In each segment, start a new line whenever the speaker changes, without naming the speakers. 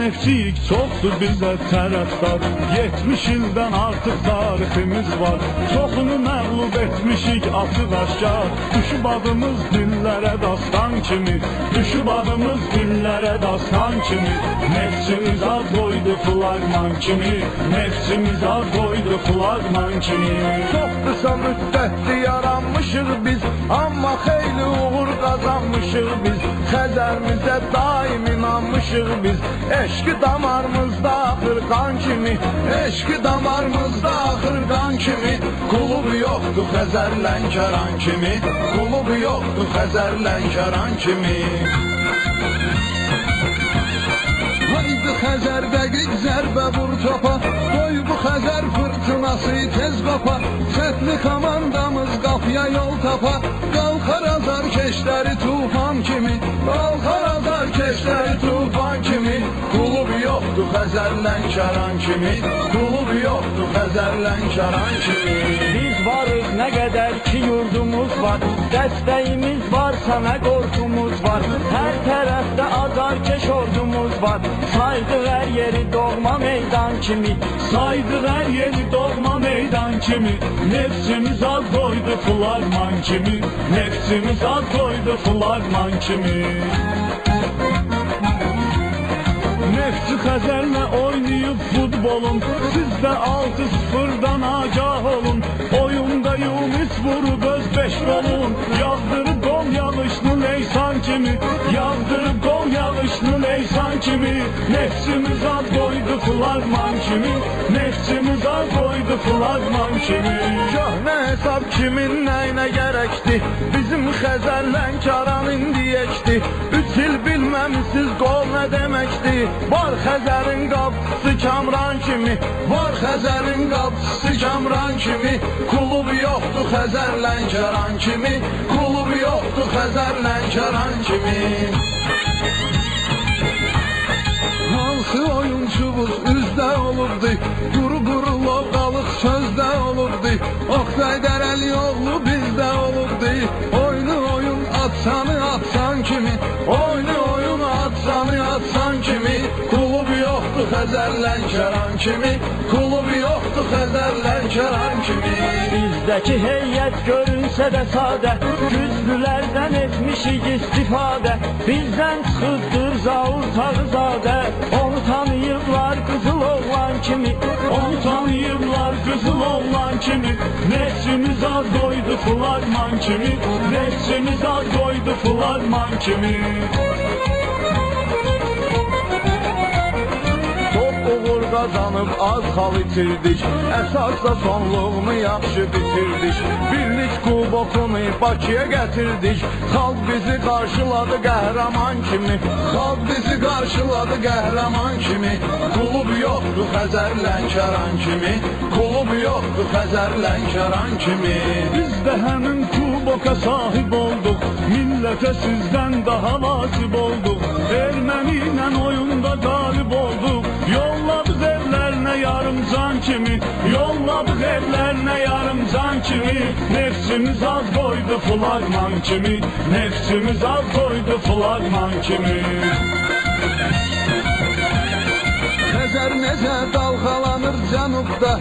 nefçiyik, çoxdur bizə tərəfdar. 70 ildən artıq tariximiz var, çoxunu məğlub etmişik açıq aşkar. Düşüb adımız dillərə dastan kimi, düşüb adımız dillərə dastan kimi. Nefçimiz ad qoydu flagman kimi, nefçimiz ad qoydu flagman kimi.
Çox qısa müddətli yaranmışıq biz, amma xeyli uğur qazanmışıq biz. Xəzərimizə daim inanmışıq biz. Eşqi damarımızda axır qan kimi, eşqi damarımızda axır qan kimi. Qulubu yoxdur Xəzər Lənkəran kimi, qulubu yoxdur Xəzər Lənkəran kimi. Haydi Xəzər dəqiq zərbə vur topa, qoy bu Xəzər fırtınası tez qopa. Sətli komandamız qapıya yol tapa, qalxar azar keşləri tufan kimi, qalxar azar keşləri tufan kimi. Qulubu yoxdur Xəzər Lənkəran kimi, qulubu yoxdur Xəzər Lənkəran kimi.
Biz varıq nə qədər ki yurdumuz var, dəstəyimiz varsa nə qorxumuz var. Hər tərəfdə azarkeş ordumuz var, saydıq hər yeri doğma meydan kimi,
saydıq hər yeri doğma meydan kimi. Nefçimiz ad qoydu flagman kimi, nefçimiz ad qoydu flagman kimi. Neftçi Xəzərlə oynayıb futbolun, siz də 6-0'dan agah olun. Oyunda Yunus vurub öz 5 golun, yağdırıb gol yağışlı Leysan kimi, yağdırıb gol yağışlı Leysan kimi. Neftçimiz ad qoydu flagman kimi, neftçimiz ad qoydu flagman kimi.
Köhnə hesab kimin nəyinə gərəkdi, bizim Xəzər Lənkəran indi yekdi. 3 il bilməmisiz qol nə deməkdi. Var Xəzərin qapısı Kamran kimi, var Xəzərin qapısı Kamran kimi. Qulubu yoxdur Xəzər Lənkəran kimi, qulubu yoxdur Xəzər Lənkəran kimi. Hansı oyunçumuz üzdə olurdu, quru lovqalıq sözdə olurdu. Oktay Dərəlioğlu bizdə olurdu, oyun atsanı atsan kimi, oyun atsanı atsan kimi. Qulubu yoxdur Xəzər Lənkəran kimi, qulubu yoxdur Xəzər Lənkəran kimi.
Bizdəki heyət görünsə də sadə, güclülərdən etmişik istifadə. Bizdən çıxıbdır Zaur Tağızadə, onu tanıyıblar qızıl oğlan kimi,
onu tanıyıblar qızıl oğlan kimi. Nefçimiz ad qoydu flagman kimi, nefçimiz ad qoydu flagman kimi.
Uğur qazanıb az xal itirdik, əsasda sonluğunu yaxşı bitirdik. Birlik kubokunu Bakıya gətirdik, xalq bizi qarşıladı qəhrəman kimi, xalq bizi qarşıladı qəhrəman kimi. Qulubu yoxdur Xəzər Lənkəran kimi, qulubu yoxdur Xəzər Lənkəran kimi.
Biz də həmin kuboka sahib olduq, millətə sizdən daha vasib olduq. Erməni ilə oyunda qalib olduq, yolladıq evlərinə yarım can kimi, yolladıq evlərinə yarım can kimi. Nefçimiz ad qoydu flagman kimi, nefçimiz ad qoydu flagman kimi.
Xəzər necə dalğalanır cənubda,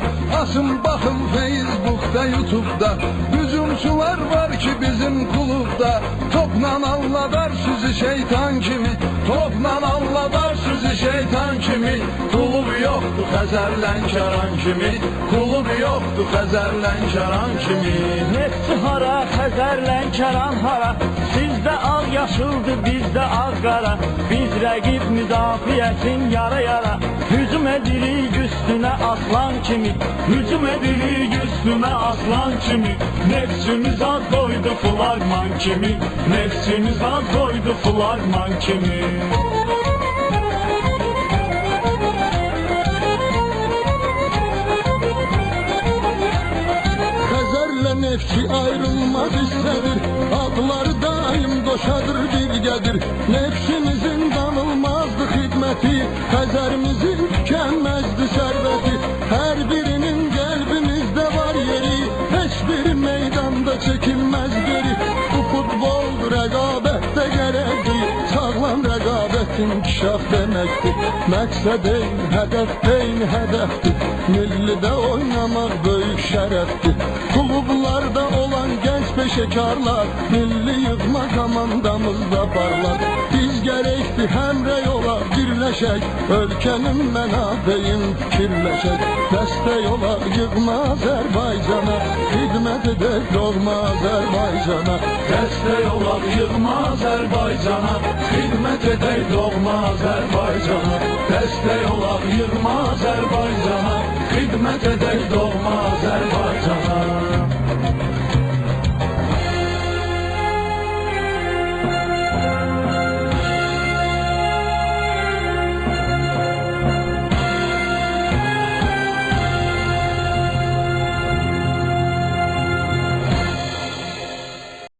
açın baxın Facebookda, YouTube'da. Hücumçular var ki bizim klubda, topla alladar sizi şeytan kimi, topla alladar sizi şeytan kimi. Qulubu yoxdur Xəzər Lənkəran kimi, qulubu yoxdur Xəzər Lənkəran kimi.
Neftçi hara, Xəzər Lənkəran hara, sizdə ağ yaşıldır, bizdə ağ qara. Biz rəqib müdafiəsin yara yara, hücum edirik üstünə aslan kimi,
hücum edirik üstünə aslan kimi. Nefçimiz ad qoydu flagman kimi, nefçimiz ad qoydu flagman kimi.
Xəzərlə Neftçi ayrılmaz hissədir, adları daim qoşadır birgədir. Neftçimizin danılmazdı xidməti, Xəzərimizin tükənməzdi sərvəti. Hər birinin qəlbimizdə var yeri, heç bir meydanda çəkilməz geri. Bu futbol rəqabətdə gərəkdir, sağlam rəqabət inkişaf demektir. Məqsəd eyni, hədəf eyni hədəfdir. Millidə oynamaq böyük şərəfdir. Klublarda olan genç peşekarlar, milli yığma komandamızda parlar. Biz gərəkdir həmrə yola birləşək, ölkənin mənabeyin fikirləşək. Dəstək yola yığma Azərbaycana, xidmət edək doğma Azərbaycana.
Dəstək olaq yığma Azərbaycana, xidmət edək doğma Azərbaycana. Dəstək olaq yığma Azərbaycana, xidmət edək